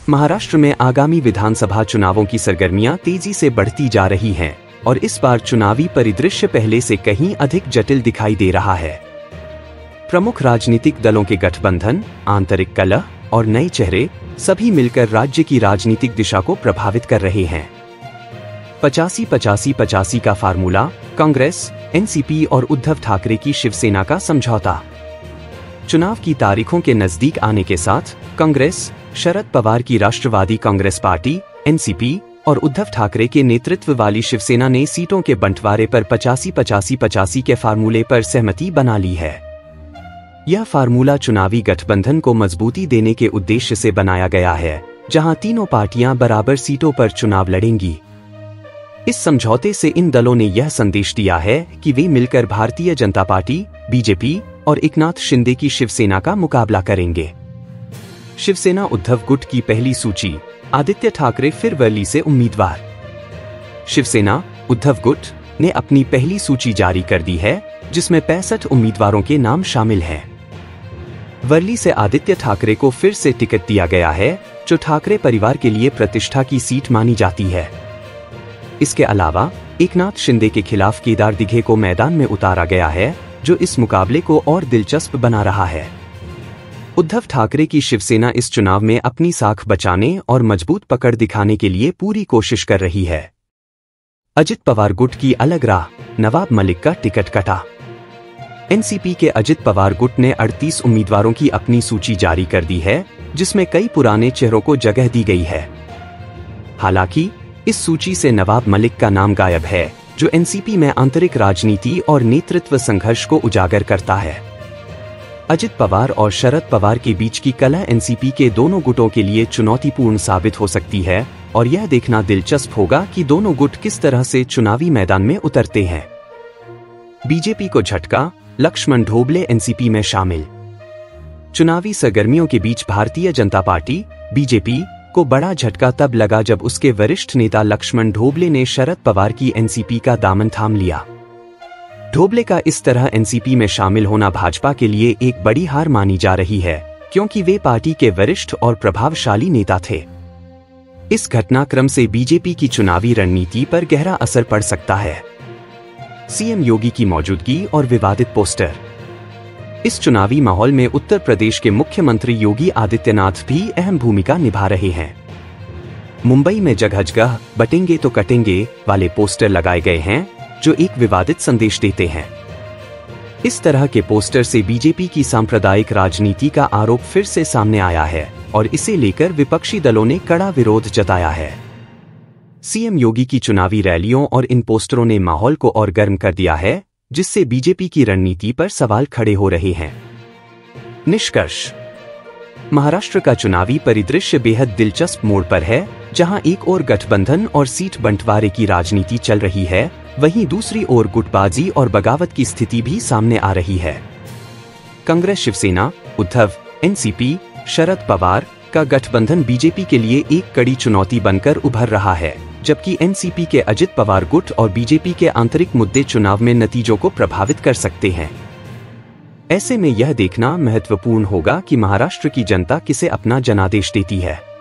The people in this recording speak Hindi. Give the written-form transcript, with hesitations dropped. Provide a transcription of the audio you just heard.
महाराष्ट्र में आगामी विधानसभा चुनावों की सरगर्मियां तेजी से बढ़ती जा रही हैं और इस बार चुनावी परिदृश्य पहले से कहीं अधिक जटिल दिखाई दे रहा है। प्रमुख राजनीतिक दलों के गठबंधन, आंतरिक कलह और नए चेहरे सभी मिलकर राज्य की राजनीतिक दिशा को प्रभावित कर रहे हैं। 85-85-85 का फार्मूला, कांग्रेस, एनसीपी और उद्धव ठाकरे की शिवसेना का समझौता। चुनाव की तारीखों के नजदीक आने के साथ कांग्रेस, शरद पवार की राष्ट्रवादी कांग्रेस पार्टी, एनसीपी और उद्धव ठाकरे के नेतृत्व वाली शिवसेना ने सीटों के बंटवारे पर 85-85-85 के फार्मूले पर सहमति बना ली है। यह फार्मूला चुनावी गठबंधन को मजबूती देने के उद्देश्य से बनाया गया है, जहां तीनों पार्टियां बराबर सीटों पर चुनाव लड़ेंगी। इस समझौते से इन दलों ने यह संदेश दिया है कि वे मिलकर भारतीय जनता पार्टी, बीजेपी और एकनाथ शिंदे की शिवसेना का मुकाबला करेंगे। शिवसेना उद्धव गुट की पहली सूची, आदित्य ठाकरे फिर वर्ली से उम्मीदवार। शिवसेना उद्धव गुट ने अपनी पहली सूची जारी कर दी है, जिसमें 65 उम्मीदवारों के नाम शामिल हैं। वर्ली से आदित्य ठाकरे को फिर से टिकट दिया गया है, जो ठाकरे परिवार के लिए प्रतिष्ठा की सीट मानी जाती है। इसके अलावा एकनाथ शिंदे के खिलाफ केदार दिघे को मैदान में उतारा गया है, जो इस मुकाबले को और दिलचस्प बना रहा है। उद्धव ठाकरे की शिवसेना इस चुनाव में अपनी साख बचाने और मजबूत पकड़ दिखाने के लिए पूरी कोशिश कर रही है। अजित पवार गुट की अलग राह, नवाब मलिक का टिकट कटा। एनसीपी के अजित पवार गुट ने 38 उम्मीदवारों की अपनी सूची जारी कर दी है, जिसमें कई पुराने चेहरों को जगह दी गई है। हालांकि इस सूची से नवाब मलिक का नाम गायब है, जो एनसीपी में आंतरिक राजनीति और नेतृत्व संघर्ष को उजागर करता है। अजित पवार और शरद पवार के बीच की कलह एनसीपी के दोनों गुटों के लिए चुनौतीपूर्ण साबित हो सकती है और यह देखना दिलचस्प होगा कि दोनों गुट किस तरह से चुनावी मैदान में उतरते हैं। बीजेपी को झटका, लक्ष्मण ढोबले एनसीपी में शामिल। चुनावी सरगर्मियों के बीच भारतीय जनता पार्टी, बीजेपी को बड़ा झटका तब लगा जब उसके वरिष्ठ नेता लक्ष्मण ढोबले ने शरद पवार की एनसीपी का दामन थाम लिया। ढोबले का इस तरह एनसीपी में शामिल होना भाजपा के लिए एक बड़ी हार मानी जा रही है, क्योंकि वे पार्टी के वरिष्ठ और प्रभावशाली नेता थे। इस घटनाक्रम से बीजेपी की चुनावी रणनीति पर गहरा असर पड़ सकता है। सीएम योगी की मौजूदगी और विवादित पोस्टर। इस चुनावी माहौल में उत्तर प्रदेश के मुख्यमंत्री योगी आदित्यनाथ भी अहम भूमिका निभा रहे हैं। मुंबई में जगह जगह बटेंगे तो कटेंगे वाले पोस्टर लगाए गए हैं, जो एक विवादित संदेश देते हैं। इस तरह के पोस्टर से बीजेपी की सांप्रदायिक राजनीति का आरोप फिर से सामने आया है और इसे लेकर विपक्षी दलों ने कड़ा विरोध जताया है। सीएम योगी की चुनावी रैलियों और इन पोस्टरों ने माहौल को और गर्म कर दिया है, जिससे बीजेपी की रणनीति पर सवाल खड़े हो रहे हैं। निष्कर्ष: महाराष्ट्र का चुनावी परिदृश्य बेहद दिलचस्प मोड़ पर है, जहां एक ओर गठबंधन और सीट बंटवारे की राजनीति चल रही है, वहीं दूसरी ओर गुटबाजी और बगावत की स्थिति भी सामने आ रही है। कांग्रेस, शिवसेना, उद्धव, एनसीपी, शरद पवार का गठबंधन बीजेपी के लिए एक कड़ी चुनौती बनकर उभर रहा है, जबकि एनसीपी के अजित पवार गुट और बीजेपी के आंतरिक मुद्दे चुनाव में नतीजों को प्रभावित कर सकते हैं। ऐसे में यह देखना महत्वपूर्ण होगा कि महाराष्ट्र की जनता किसे अपना जनादेश देती है।